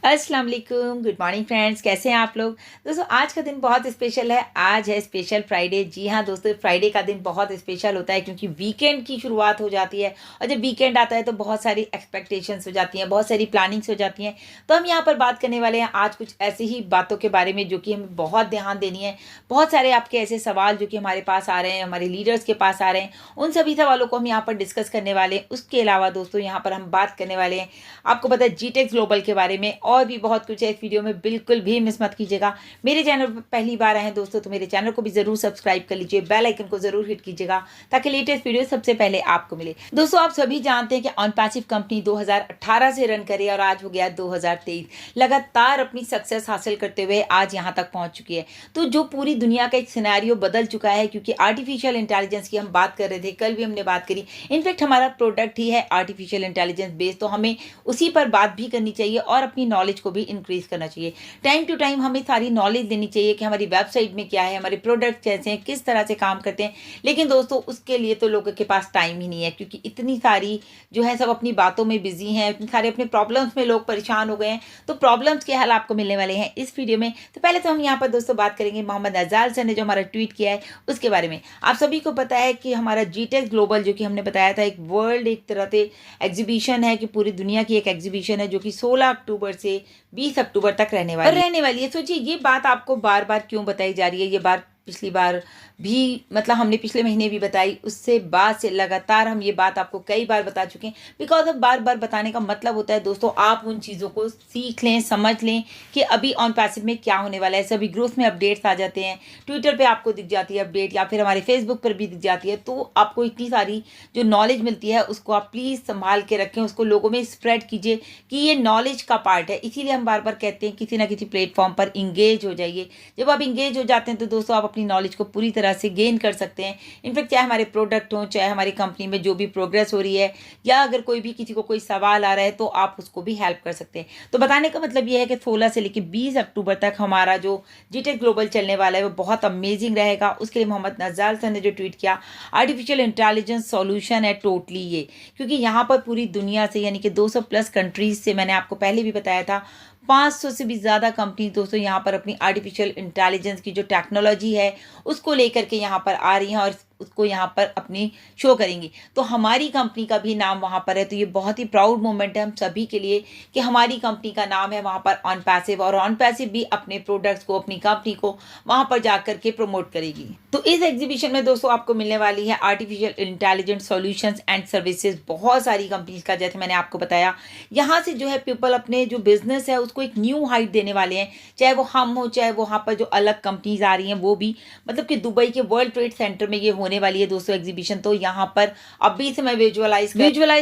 अस्सलाम वालेकुम, good morning friends. कैसे हैं आप लोग। दोस्तों आज का दिन बहुत स्पेशल है। आज है स्पेशल फ्राइडे। जी हाँ दोस्तों, फ्राइडे का दिन बहुत स्पेशल होता है क्योंकि वीकेंड की शुरुआत हो जाती है। और जब वीकेंड आता है तो बहुत सारी एक्सपेक्टेशंस हो जाती हैं, बहुत सारी प्लानिंग्स हो जाती हैं। तो हम यहाँ पर बात करने वाले हैं आज कुछ ऐसी ही बातों के बारे में जो कि हमें बहुत ध्यान देनी है। बहुत सारे आपके ऐसे सवाल जो कि हमारे पास आ रहे हैं, हमारे लीडर्स के पास आ रहे हैं, उन सभी सवालों को हम यहाँ पर डिस्कस करने वाले हैं। उसके अलावा दोस्तों यहाँ पर हम बात करने वाले हैं, आपको पता है, जीटेक्स ग्लोबल के बारे में और भी बहुत कुछ है। इस वीडियो में बिल्कुल भी मिस मत कीजिएगा। मेरे चैनल पर पहली बार आए हैं दोस्तों तो मेरे चैनल को भी जरूर सब्सक्राइब कर लीजिए, बेल आइकन को जरूर हिट कीजिएगा ताकि लेटेस्ट वीडियो सबसे पहले आपको मिले। दोस्तों आप सभी जानते हैं कि ऑनपैसिव कंपनी 2018 से रन करे और आज हो गया 2023, लगातार अपनी सक्सेस हासिल करते हुए आज यहाँ तक पहुंच चुकी है। तो जो पूरी दुनिया का एक सिनेरियो बदल चुका है, क्योंकि आर्टिफिशियल इंटेलिजेंस की हम बात कर रहे थे, कल भी हमने बात करी। इनफैक्ट हमारा प्रोडक्ट ही है आर्टिफिशियल इंटेलिजेंस बेस्ड, तो हमें उसी पर बात भी करनी चाहिए और अपनी नॉलेज को भी इंक्रीज करना चाहिए। टाइम टू टाइम हमें सारी नॉलेज देनी चाहिए कि हमारी वेबसाइट में क्या है, हमारे प्रोडक्ट कैसे हैं, किस तरह से काम करते हैं। लेकिन दोस्तों उसके लिए तो लोगों के पास टाइम ही नहीं है, क्योंकि इतनी सारी जो है सब अपनी बातों में बिजी हैं, इतने सारे अपने प्रॉब्लम्स में लोग परेशान हो गए हैं। तो प्रॉब्लम्स के हल आपको मिलने वाले हैं इस वीडियो में। तो पहले तो हम यहाँ पर दोस्तों बात करेंगे मोहम्मद अजाल सर ने जो हमारा ट्वीट किया है उसके बारे में। आप सभी को पता है कि हमारा जीटेक्स ग्लोबल जो कि हमने बताया था एक वर्ल्ड एक तरह से एग्जीबिशन है, कि पूरी दुनिया की एक एग्जीबिशन है जो कि 16 अक्टूबर से 20 अक्टूबर तक रहने वाली है। सोचिए ये बात आपको बार बार क्यों बताई जा रही है। ये बात पिछली बार भी मतलब हमने पिछले महीने भी बताई, उससे बाद से लगातार हम ये बात आपको कई बार बता चुके हैं। बिकॉज अब बार बार बताने का मतलब होता है दोस्तों आप उन चीज़ों को सीख लें, समझ लें कि अभी ऑन पैसिव में क्या होने वाला है। सभी ग्रुप्स में अपडेट्स आ जाते हैं, ट्विटर पे आपको दिख जाती है अपडेट, या फिर हमारे फेसबुक पर भी दिख जाती है। तो आपको इतनी सारी जो नॉलेज मिलती है उसको आप प्लीज़ संभाल के रखें, उसको लोगों में स्प्रेड कीजिए कि ये नॉलेज का पार्ट है। इसीलिए हम बार बार कहते हैं किसी ना किसी प्लेटफॉर्म पर इंगेज हो जाइए। जब आप इंगेज हो जाते हैं तो दोस्तों आप अपनी नॉलेज को पूरी तरह से गेन कर सकते हैं। इनफैक्ट चाहे हमारे प्रोडक्ट हो, चाहे हमारी कंपनी में जो भी प्रोग्रेस हो रही है, या अगर कोई भी किसी को कोई सवाल आ रहा है तो आप उसको भी हेल्प कर सकते हैं। तो बताने का मतलब ये है कि 16 से लेकर 20 अक्टूबर तक हमारा जो जीटेक ग्लोबल चलने वाला है वो बहुत अमेजिंग रहेगा। उसके लिए मोहम्मद नजाल सर ने जो ट्वीट किया, आर्टिफिशियल इंटेलिजेंस सॉल्यूशन है टोटली ये, क्योंकि यहाँ पर पूरी दुनिया से यानी कि 200 प्लस कंट्रीज से, मैंने आपको पहले भी बताया था, 500 से भी ज़्यादा कंपनी दोस्तों यहाँ पर अपनी आर्टिफिशियल इंटेलिजेंस की जो टेक्नोलॉजी है उसको लेकर के यहाँ पर आ रही हैं और उसको यहाँ पर अपनी शो करेंगी। तो हमारी कंपनी का भी नाम वहाँ पर है। तो ये बहुत ही प्राउड मोमेंट है हम सभी के लिए कि हमारी कंपनी का नाम है वहाँ पर ऑन पैसिव, और ऑन पैसिव भी अपने प्रोडक्ट्स को, अपनी कंपनी को वहाँ पर जा करके प्रमोट करेगी। तो इस एग्जीबिशन में दोस्तों आपको मिलने वाली है artificial intelligence solutions and services, बहुत सारी कंपनीज का, जैसे मैंने आपको बताया। यहाँ से जो है पीपल अपने जो बिजनेस है उसको एक न्यू हाइट देने वाले हैं, चाहे वो हम हो, चाहे वहाँ पर जो अलग कंपनीज आ रही हैं वो भी। मतलब कि दुबई के वर्ल्ड ट्रेड सेंटर में ये होने वाली है दोस्तों एग्जीबिशन। तो यहाँ पर अभी से मैं विजुअलाइज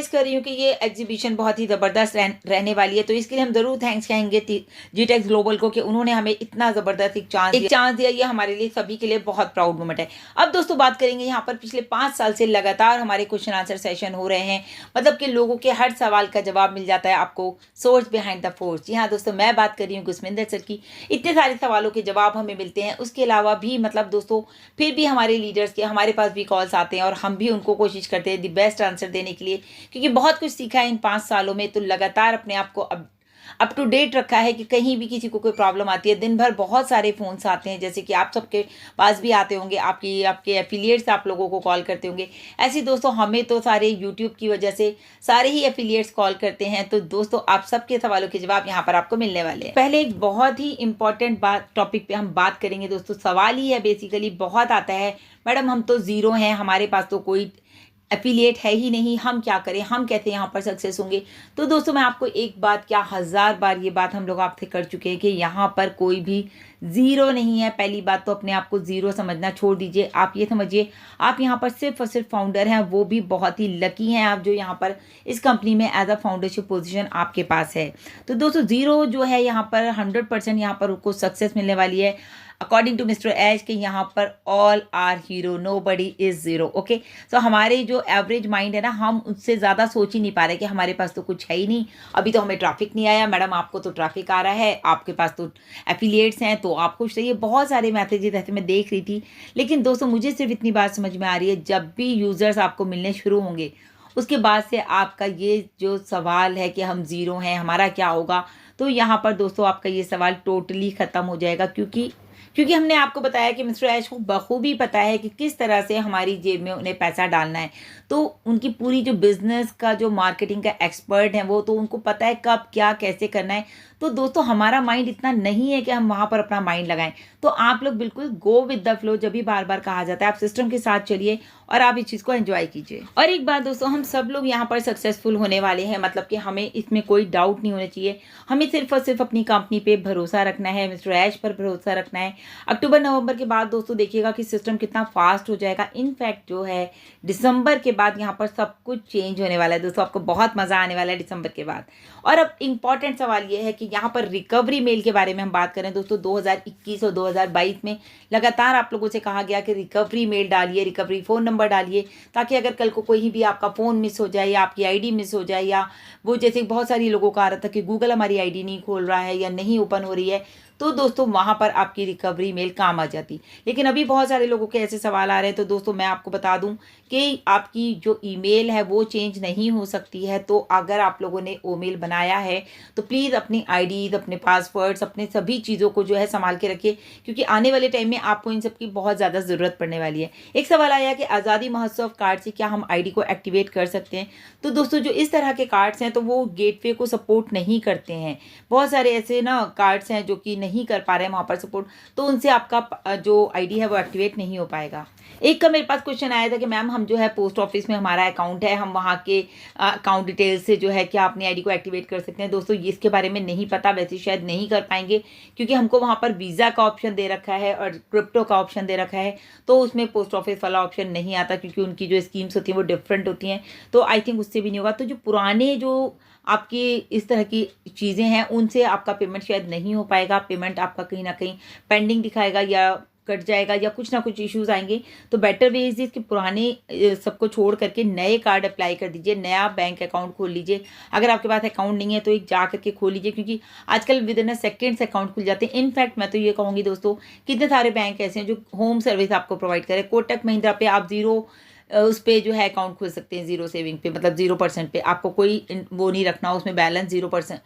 कर रही हूँ कि ये एग्जीबिशन बहुत ही जबरदस्त रहने वाली है। तो इसके लिए हम जरूर थैंक्स कहेंगे जीटेक्स ग्लोबल को कि उन्होंने हमें इतना जबरदस्त एक चांस दिया। ये हमारे लिए सभी के लिए बहुत प्राउड मोमेंट है। अब दोस्तों बात करेंगे यहाँ पर पिछले 5 साल से लगातार हमारे क्वेश्चन आंसर सेशन हो रहे हैं, मतलब कि लोगों के हर सवाल का जवाब मिल जाता है आपको, सोर्स बिहाइंड द फोर्स। जी हाँ दोस्तों, मैं बात कर रही हूँ गुस्मिंदर सर की। इतने सारे सवालों के जवाब हमें मिलते हैं। उसके अलावा भी मतलब दोस्तों फिर भी हमारे लीडर्स के हमारे पास भी कॉल्स आते हैं और हम भी उनको कोशिश करते हैं दी बेस्ट आंसर देने के लिए, क्योंकि बहुत कुछ सीखा है इन 5 सालों में। तो लगातार अपने आप को अप टू डेट रखा है कि कहीं भी किसी को कोई प्रॉब्लम आती है, दिन भर बहुत सारे फ़ोन्स आते हैं, जैसे कि आप सबके पास भी आते होंगे, आपके एफिलिएट्स आप लोगों को कॉल करते होंगे। ऐसे दोस्तों हमें तो सारे यूट्यूब की वजह से सारे ही एफिलिएट्स कॉल करते हैं। तो दोस्तों आप सबके सवालों के जवाब यहाँ पर आपको मिलने वाले हैं। पहले एक बहुत ही इंपॉर्टेंट टॉपिक पे हम बात करेंगे दोस्तों। सवाल ही है बेसिकली, बहुत आता है, मैडम हम तो ज़ीरो हैं, हमारे पास तो कोई एफिलिएट है ही नहीं, हम क्या करें, हम कैसे यहाँ पर सक्सेस होंगे। तो दोस्तों मैं आपको एक बात क्या 1000 बार ये बात हम लोग आपसे कर चुके हैं कि यहाँ पर कोई भी ज़ीरो नहीं है। पहली बात तो अपने आप को ज़ीरो समझना छोड़ दीजिए। आप ये समझिए आप यहाँ पर सिर्फ और सिर्फ फाउंडर हैं, वो भी बहुत ही लकी हैं आप जो यहाँ पर इस कंपनी में एज अ फाउंडरशिप पोजीशन आपके पास है। तो दोस्तों ज़ीरो जो है यहाँ पर 100% यहाँ पर उसको सक्सेस मिलने वाली है। अकॉर्डिंग टू मिस्टर एच के यहाँ पर all are hero, nobody is zero. Okay, तो हमारे जो एवरेज माइंड है ना, हम उससे ज़्यादा सोच ही नहीं पा रहे कि हमारे पास तो कुछ है ही नहीं, अभी तो हमें ट्रैफिक नहीं आया। मैडम आपको तो ट्रैफिक आ रहा है, आपके पास तो एफिलिएट्स हैं, तो आप खुश रहिए। बहुत सारे मैसेजेस ऐसे मैं देख रही थी। लेकिन दोस्तों मुझे सिर्फ इतनी बात समझ में आ रही है, जब भी यूज़र्स आपको मिलने शुरू होंगे उसके बाद से आपका ये जो सवाल है कि हम ज़ीरो हैं, हमारा क्या होगा, तो यहाँ पर दोस्तों आपका ये सवाल टोटली ख़त्म हो जाएगा, क्योंकि हमने आपको बताया कि मिस्टर ऐश को बखूबी पता है कि किस तरह से हमारी जेब में उन्हें पैसा डालना है। तो उनकी पूरी जो बिज़नेस का जो मार्केटिंग का एक्सपर्ट है वो, तो उनको पता है कब क्या कैसे करना है। तो दोस्तों हमारा माइंड इतना नहीं है कि हम वहाँ पर अपना माइंड लगाएं। तो आप लोग बिल्कुल गो विद द फ्लो, जब भी बार बार कहा जाता है आप सिस्टम के साथ चलिए और आप इस चीज़ को एंजॉय कीजिए। और एक बात दोस्तों, हम सब लोग यहाँ पर सक्सेसफुल होने वाले हैं, मतलब कि हमें इसमें कोई डाउट नहीं होना चाहिए। हमें सिर्फ और सिर्फ अपनी कंपनी पे भरोसा रखना है, मिस्टर ऐश पर भरोसा रखना है। अक्टूबर नवंबर के बाद दोस्तों देखिएगा कि सिस्टम कितना फास्ट हो जाएगा। इनफैक्ट जो है दिसंबर के बाद यहाँ पर सब कुछ चेंज होने वाला है दोस्तों, आपको बहुत मज़ा आने वाला है दिसंबर के बाद। और अब इम्पॉर्टेंट सवाल ये है कि यहाँ पर रिकवरी मेल के बारे में हम बात करें दोस्तों। 2021 और 2022 में लगातार आप लोगों से कहा गया कि रिकवरी मेल डालिए, रिकवरी फ़ोन नंबर डालिए, ताकि अगर कल को कोई भी आपका फ़ोन मिस हो जाए या आपकी आईडी मिस हो जाए, या वो जैसे बहुत सारी लोगों का आ रहा था कि गूगल हमारी आईडी नहीं खोल रहा है या नहीं ओपन हो रही है, तो दोस्तों वहाँ पर आपकी रिकवरी मेल काम आ जाती। लेकिन अभी बहुत सारे लोगों के ऐसे सवाल आ रहे हैं, तो दोस्तों मैं आपको बता दूं कि आपकी जो ईमेल है वो चेंज नहीं हो सकती है। तो अगर आप लोगों ने ईमेल बनाया है तो प्लीज़ अपनी आईडीज, अपने पासवर्ड्स, अपने सभी चीज़ों को जो है संभाल के रखिए, क्योंकि आने वाले टाइम में आपको इन सब की बहुत ज़्यादा ज़रूरत पड़ने वाली है। एक सवाल आया कि आज़ादी महोत्सव कार्ड से क्या हम आईडी को एक्टिवेट कर सकते हैं। तो दोस्तों जो इस तरह के कार्ड्स हैं तो वो गेटवे को सपोर्ट नहीं करते हैं। बहुत सारे ऐसे ना कार्ड्स हैं जो कि नहीं कर पा रहे हैं वहाँ पर सपोर्ट, तो उनसे आपका जो आईडी है वो एक्टिवेट नहीं हो पाएगा। एक का मेरे पास क्वेश्चन आया था कि मैम हम जो है पोस्ट ऑफिस में हमारा अकाउंट है, हम वहाँ के अकाउंट डिटेल्स से जो है क्या अपनी आईडी को एक्टिवेट कर सकते हैं। दोस्तों इसके बारे में नहीं पता, वैसे शायद नहीं कर पाएंगे, क्योंकि हमको वहाँ पर वीज़ा का ऑप्शन दे रखा है और क्रिप्टो का ऑप्शन दे रखा है, तो उसमें पोस्ट ऑफिस वाला ऑप्शन नहीं आता, क्योंकि उनकी जो स्कीम्स होती हैं वो डिफरेंट होती हैं। तो आई थिंक उससे भी नहीं होगा। तो जो पुराने जो आपकी इस तरह की चीज़ें हैं उनसे आपका पेमेंट शायद नहीं हो पाएगा। पेमेंट आपका कहीं ना कहीं पेंडिंग दिखाएगा या कट जाएगा या कुछ ना कुछ इश्यूज आएंगे। तो बेटर वे इज दिस कि पुराने सबको छोड़ करके नए कार्ड अप्लाई कर दीजिए, नया बैंक अकाउंट खोल लीजिए। अगर आपके पास अकाउंट नहीं है तो एक जा करके खोल लीजिए, क्योंकि आजकल with in a seconds account खुल जाते हैं। इनफैक्ट मैं तो ये कहूँगी दोस्तों, कितने सारे बैंक ऐसे हैं जो होम सर्विस आपको प्रोवाइड करें। कोटक महिंद्रा पे आप उस पे जो है अकाउंट खोल सकते हैं, 0 सेविंग पे, मतलब 0% पे। आपको कोई वो नहीं रखना, उसमें बैलेंस 0%,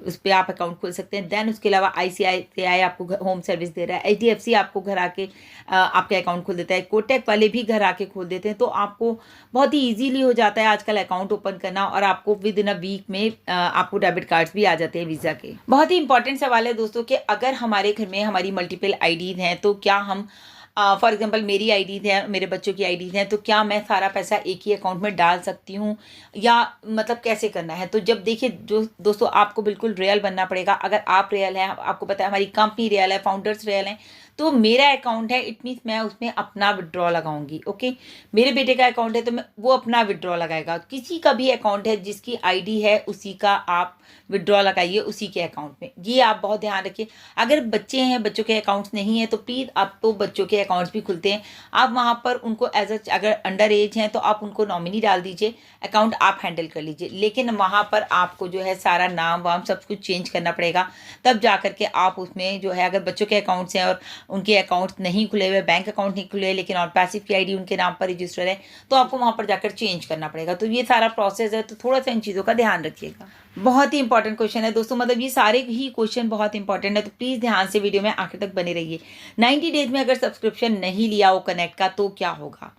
उस पर आप अकाउंट खोल सकते हैं। देन उसके अलावा ICICI आपको होम सर्विस दे रहा है, HDFC आपको घर आके आपके अकाउंट खोल देता है, कोटक वाले भी घर आके खोल देते हैं। तो आपको बहुत ही ईजीली हो जाता है आजकल अकाउंट ओपन करना, और आपको विद इन अ वीक में आपको डेबिट कार्ड्स भी आ जाते हैं वीज़ा के। बहुत ही इंपॉर्टेंट सवाल है दोस्तों कि अगर हमारे घर में हमारी मल्टीपल आईडीज हैं तो क्या हम फॉर एग्जांपल मेरी आईडीज है, मेरे बच्चों की आईडीज हैं, तो क्या मैं सारा पैसा एक ही अकाउंट में डाल सकती हूँ, या मतलब कैसे करना है। तो जब देखिए जो दोस्तों आपको बिल्कुल रियल बनना पड़ेगा। अगर आप रियल हैं, आपको पता है हमारी कंपनी रियल है, फाउंडर्स रियल हैं, तो मेरा अकाउंट है, इट मीन्स मैं उसमें अपना विड्रॉ लगाऊंगी। ओके, मेरे बेटे का अकाउंट है तो मैं वो अपना विड्रॉ लगाएगा। किसी का भी अकाउंट है जिसकी आईडी है उसी का आप विड्रॉ लगाइए उसी के अकाउंट में। ये आप बहुत ध्यान रखिए। अगर बच्चे हैं, बच्चों के अकाउंट्स नहीं है, तो प्लीज़, अब तो बच्चों के अकाउंट्स भी खुलते हैं, आप वहाँ पर उनको अगर अंडर एज हैं तो आप उनको नॉमिनी डाल दीजिए, अकाउंट आप हैंडल कर लीजिए। लेकिन वहाँ पर आपको जो है सारा नाम वाम सब कुछ चेंज करना पड़ेगा, तब जा करके आप उसमें जो है, अगर बच्चों के अकाउंट्स हैं और उनके अकाउंट्स नहीं खुले हुए, बैंक अकाउंट नहीं खुले, लेकिन और पैसिव की आईडी उनके नाम पर रजिस्टर है, तो आपको वहाँ पर जाकर चेंज करना पड़ेगा। तो ये सारा प्रोसेस है, तो थोड़ा सा इन चीज़ों का ध्यान रखिएगा। बहुत ही इंपॉर्टेंट क्वेश्चन है दोस्तों, मतलब ये सारे ही क्वेश्चन बहुत इंपॉर्टेंट है, तो प्लीज़ ध्यान से वीडियो में आखिर तक बने रहिए। 90 डेज में अगर सब्सक्रिप्शन नहीं लिया वो कनेक्ट का तो क्या होगा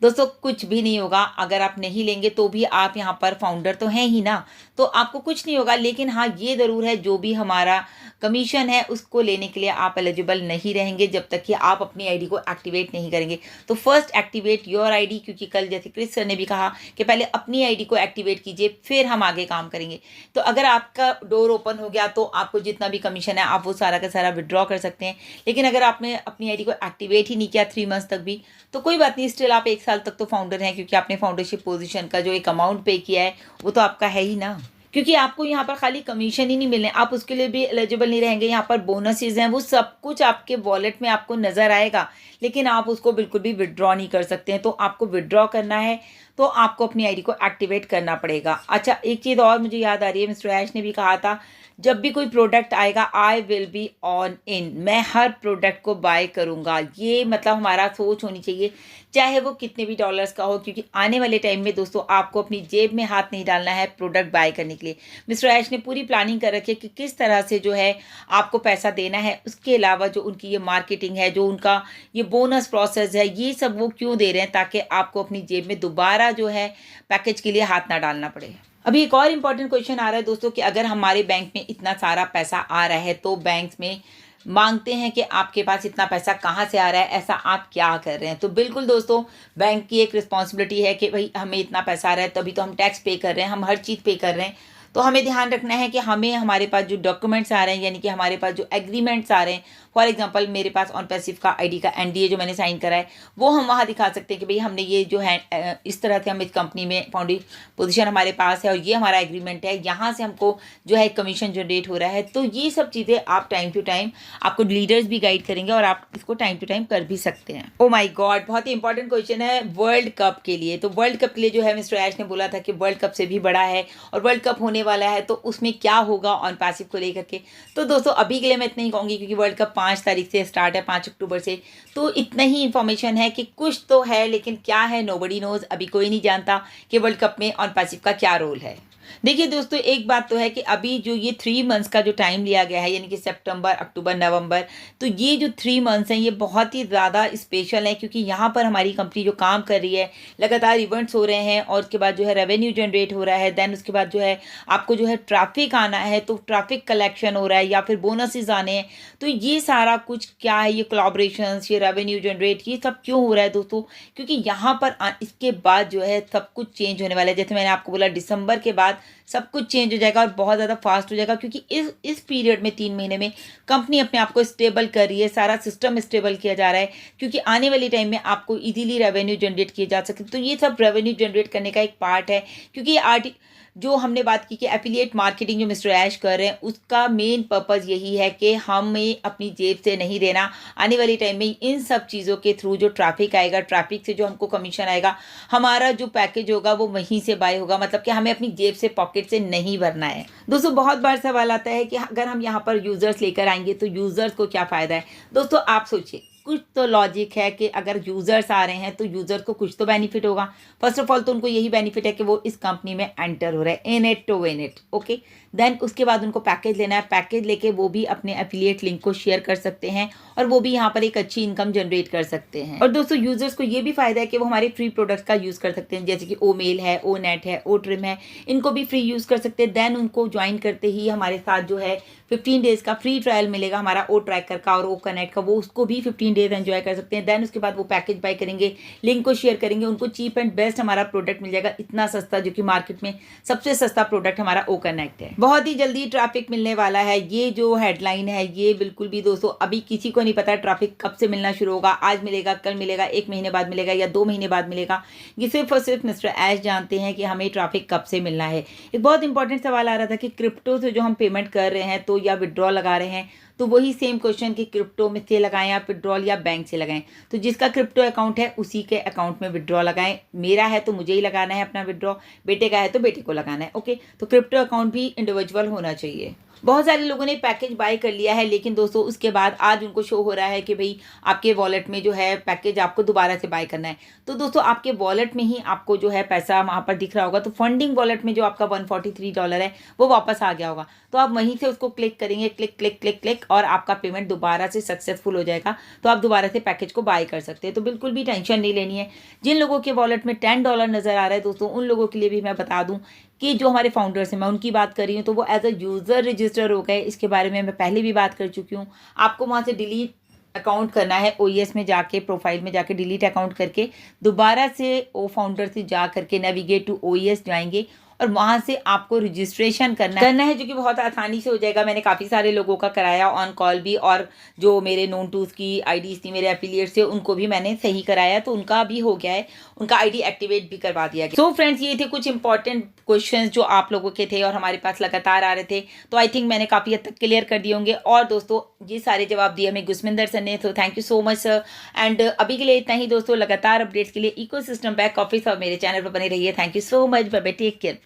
दोस्तों? कुछ भी नहीं होगा। अगर आप नहीं लेंगे तो भी आप यहाँ पर फाउंडर तो हैं ही ना, तो आपको कुछ नहीं होगा। लेकिन हाँ, ये ज़रूर है, जो भी हमारा कमीशन है उसको लेने के लिए आप एलिजिबल नहीं रहेंगे जब तक कि आप अपनी आईडी को एक्टिवेट नहीं करेंगे। तो फर्स्ट एक्टिवेट योर आईडी, क्योंकि कल जैसे क्रिस सर ने भी कहा कि पहले अपनी आईडी को एक्टिवेट कीजिए, फिर हम आगे काम करेंगे। तो अगर आपका डोर ओपन हो गया तो आपको जितना भी कमीशन है आप वो सारा का सारा विड्रॉ कर सकते हैं। लेकिन अगर आपने अपनी आईडी को एक्टिवेट ही नहीं किया 3 मंथ्स तक भी, तो कोई बात नहीं, स्टिल आप 1 साल तक तो फाउंडर हैं, क्योंकि आपने फाउंडरशिप पोजीशन का जो एक अमाउंट पे किया है वो तो आपका है ही ना। क्योंकि आपको यहाँ पर खाली कमीशन ही नहीं मिलने, आप उसके लिए भी एलिजिबल नहीं रहेंगे। यहाँ पर बोनसेस हैं, वो सब कुछ आपके वॉलेट में आपको नज़र आएगा, लेकिन आप उसको बिल्कुल भी विड्रॉ नहीं कर सकते हैं। तो आपको विड्रॉ करना है तो आपको अपनी आईडी को एक्टिवेट करना पड़ेगा। अच्छा, एक चीज़ और मुझे याद आ रही है, मिस्टर ऐश ने भी कहा था जब भी कोई प्रोडक्ट आएगा I will be on in, मैं हर प्रोडक्ट को बाय करूँगा। ये मतलब हमारा सोच होनी चाहिए, चाहे वो कितने भी डॉलर्स का हो, क्योंकि आने वाले टाइम में दोस्तों आपको अपनी जेब में हाथ नहीं डालना है प्रोडक्ट बाय करने के लिए। मिस्टर ऐश ने पूरी प्लानिंग कर रखी है कि किस तरह से जो है आपको पैसा देना है। उसके अलावा जो उनकी ये मार्केटिंग है, जो उनका ये बोनस प्रोसेस है, ये सब वो क्यों दे रहे हैं, ताकि आपको अपनी जेब में दोबारा जो है पैकेज के लिए हाथ ना डालना पड़े। अभी एक और इम्पॉर्टेंट क्वेश्चन आ रहा है दोस्तों कि अगर हमारे बैंक में इतना सारा पैसा आ रहा है तो बैंक में मांगते हैं कि आपके पास इतना पैसा कहाँ से आ रहा है, ऐसा आप क्या कर रहे हैं। तो बिल्कुल दोस्तों, बैंक की एक रिस्पॉन्सिबिलिटी है कि भाई हमें इतना पैसा आ रहा है, तभी तो हम टैक्स पे कर रहे हैं, हम हर चीज़ पे कर रहे हैं। तो हमें ध्यान रखना है कि हमें हमारे पास जो डॉक्यूमेंट्स आ रहे हैं, यानी कि हमारे पास जो एग्रीमेंट्स आ रहे हैं, फॉर एग्जांपल मेरे पास ऑन पैसिव का आईडी का एनडीए जो मैंने साइन करा है, वो हम वहाँ दिखा सकते हैं कि भाई हमने ये जो है इस तरह से हम इस कंपनी में फाउंडिंग पोजीशन हमारे पास है और ये हमारा एग्रीमेंट है, यहाँ से हमको जो है कमीशन जनरेट हो रहा है। तो ये सब चीज़ें आप टाइम टू टाइम, आपको लीडर्स भी गाइड करेंगे और आप इसको टाइम टू टाइम कर भी सकते हैं। ओ माय गॉड, बहुत ही इंपॉर्टेंट क्वेश्चन है वर्ल्ड कप के लिए। तो वर्ल्ड कप के लिए जो है मिस्टर ऐश ने बोला था कि वर्ल्ड कप से भी बड़ा है और वर्ल्ड कप होने वाला है, तो उसमें क्या होगा ऑन पैसिव को लेकर के। तो दोस्तों अभी के लिए मैं इतना ही कहूँगी, क्योंकि वर्ल्ड कप 5 तारीख से स्टार्ट है, 5 अक्टूबर से। तो इतना ही इन्फॉर्मेशन है कि कुछ तो है, लेकिन क्या है नोबडी नोज, अभी कोई नहीं जानता कि वर्ल्ड कप में ऑन पैसिव का क्या रोल है। देखिए दोस्तों, एक बात तो है कि अभी जो ये 3 मंथ्स का जो टाइम लिया गया है, यानी कि सितंबर, अक्टूबर, नवंबर, तो ये जो 3 मंथ्स हैं ये बहुत ही ज़्यादा स्पेशल है, क्योंकि यहाँ पर हमारी कंपनी जो काम कर रही है, लगातार इवेंट्स हो रहे हैं और उसके बाद जो है रेवेन्यू जनरेट हो रहा है। देन उसके बाद जो है आपको जो है ट्रैफिक आना है, तो ट्रैफिक कलेक्शन हो रहा है या फिर बोनसेस आने हैं। तो ये सारा कुछ क्या है, ये कोलैबोरेशंस, ये रेवेन्यू जनरेट, ये सब क्यों हो रहा है दोस्तों, क्योंकि यहाँ पर इसके बाद जो है सब कुछ चेंज होने वाला है। जैसे मैंने आपको बोला, दिसंबर के बाद सब कुछ चेंज हो जाएगा और बहुत ज़्यादा फास्ट हो जाएगा, क्योंकि इस पीरियड में 3 महीने में कंपनी अपने आप को स्टेबल कर रही है, सारा सिस्टम स्टेबल किया जा रहा है, क्योंकि आने वाले टाइम में आपको इजीली रेवेन्यू जनरेट किए जा सके। तो ये सब रेवेन्यू जनरेट करने का एक पार्ट है, क्योंकि जो हमने बात की कि एफिलिएट मार्केटिंग जो मिस्टर ऐश कर रहे हैं, उसका मेन पर्पज़ यही है कि हमें अपनी जेब से नहीं देना। आने वाले टाइम में इन सब चीज़ों के थ्रू जो ट्रैफिक आएगा, ट्रैफिक से जो हमको कमीशन आएगा, हमारा जो पैकेज होगा वो वहीं से बाय होगा, मतलब कि हमें अपनी जेब से, पॉकेट से नहीं भरना है। दोस्तों बहुत बार सवाल आता है कि अगर हम यहाँ पर यूज़र्स लेकर आएंगे तो यूज़र्स को क्या फ़ायदा है। दोस्तों आप सोचिए, कुछ तो लॉजिक है कि अगर यूज़र्स आ रहे हैं तो यूज़र को कुछ तो बेनिफिट होगा। फर्स्ट ऑफ ऑल तो उनको यही बेनिफिट है कि वो इस कंपनी में एंटर हो रहा है, in it to win it, okay. Then उसके बाद उनको पैकेज लेना है, पैकेज लेके वो भी अपने एफिलिएट लिंक को शेयर कर सकते हैं और वो भी यहाँ पर एक अच्छी इनकम जनरेट कर सकते हैं। और दोस्तों यूज़र्स को ये भी फ़ायदा है कि वो हमारे फ्री प्रोडक्ट्स का यूज़ कर सकते हैं, जैसे कि ओ मेल है, ओ नेट है, ओ ट्रिम है, इनको भी फ्री यूज़ कर सकते हैं। देन उनको ज्वाइन करते ही हमारे साथ जो है 15 डेज़ का फ्री ट्रायल मिलेगा हमारा ओ ट्रैकर का और ओ कनेक्ट का, वो उसको भी 15 डेज़ एंजॉय कर सकते हैं। देन उसके बाद वो पैकेज बाय करेंगे, लिंक को शेयर करेंगे, उनको चीप एंड बेस्ट हमारा प्रोडक्ट मिल जाएगा, इतना सस्ता, जो कि मार्केट में सबसे सस्ता प्रोडक्ट हमारा ओ कनेक्ट है। बहुत ही जल्दी ट्रैफिक मिलने वाला है, ये जो हेडलाइन है ये बिल्कुल भी दोस्तों अभी किसी को नहीं पता ट्रैफिक कब से मिलना शुरू होगा, आज मिलेगा, कल मिलेगा, 1 महीने बाद मिलेगा या 2 महीने बाद मिलेगा। ये सिर्फ और सिर्फ मिस्टर ऐश जानते हैं कि हमें ट्रैफिक कब से मिलना है। एक बहुत इंपॉर्टेंट सवाल आ रहा था कि क्रिप्टो से जो हम पेमेंट कर रहे हैं तो या विड्रॉ लगा रहे हैं, तो वही सेम क्वेश्चन कि क्रिप्टो में से लगाएं या विड्रॉल या बैंक से लगाएं। तो जिसका क्रिप्टो अकाउंट है उसी के अकाउंट में विड्रॉ लगाएं। मेरा है तो मुझे ही लगाना है अपना विड्रॉ, बेटे का है तो बेटे को लगाना है, ओके। तो क्रिप्टो अकाउंट भी इंडिविजुअल होना चाहिए। बहुत सारे लोगों ने पैकेज बाय कर लिया है, लेकिन दोस्तों उसके बाद आज उनको शो हो रहा है कि भाई आपके वॉलेट में जो है पैकेज आपको दोबारा से बाय करना है। तो दोस्तों आपके वॉलेट में ही आपको जो है पैसा वहाँ पर दिख रहा होगा, तो फंडिंग वॉलेट में जो आपका $143 है वो वापस आ गया होगा, तो आप वहीं से उसको क्लिक करेंगे, क्लिक क्लिक क्लिक क्लिक, और आपका पेमेंट दोबारा से सक्सेसफुल हो जाएगा, तो आप दोबारा से पैकेज को बाय कर सकते हैं। तो बिल्कुल भी टेंशन नहीं लेनी है। जिन लोगों के वॉलेट में $10 नज़र आ रहा है दोस्तों, उन लोगों के लिए भी मैं बता दूँ कि जो हमारे फाउंडर्स हैं, मैं उनकी बात कर रही हूँ, तो वो एज अ यूज़र रजिस्टर हो गए। इसके बारे में मैं पहले भी बात कर चुकी हूँ। आपको वहाँ से डिलीट अकाउंट करना है, OES में जाके, प्रोफाइल में जाके डिलीट अकाउंट करके दोबारा से ओ फाउंडर से जा करके नेविगेट टू OES जाएंगे और वहाँ से आपको रजिस्ट्रेशन करना है जो कि बहुत आसानी से हो जाएगा। मैंने काफ़ी सारे लोगों का कराया ऑन कॉल भी, और जो मेरे नोन टूज की आईडीज थी, मेरे एफिलिएट्स थे, उनको भी मैंने सही कराया, तो उनका भी हो गया है, उनका आईडी एक्टिवेट भी करवा दिया गया। सो फ्रेंड्स, ये थे कुछ इंपॉर्टेंट क्वेश्चंस जो आप लोगों के थे और हमारे पास लगातार आ रहे थे, तो आई थिंक मैंने काफ़ी हद तक क्लियर कर दिए होंगे। और दोस्तों, ये सारे जवाब दिए हमें गुस्मिंदर सर ने, तो thank you so much sir. And अभी के लिए इतना ही दोस्तों। लगातार अपडेट्स के लिए इकोसिस्टम बैक ऑफिस और मेरे चैनल पर बने रहिए। Thank you so much, bye bye, take care.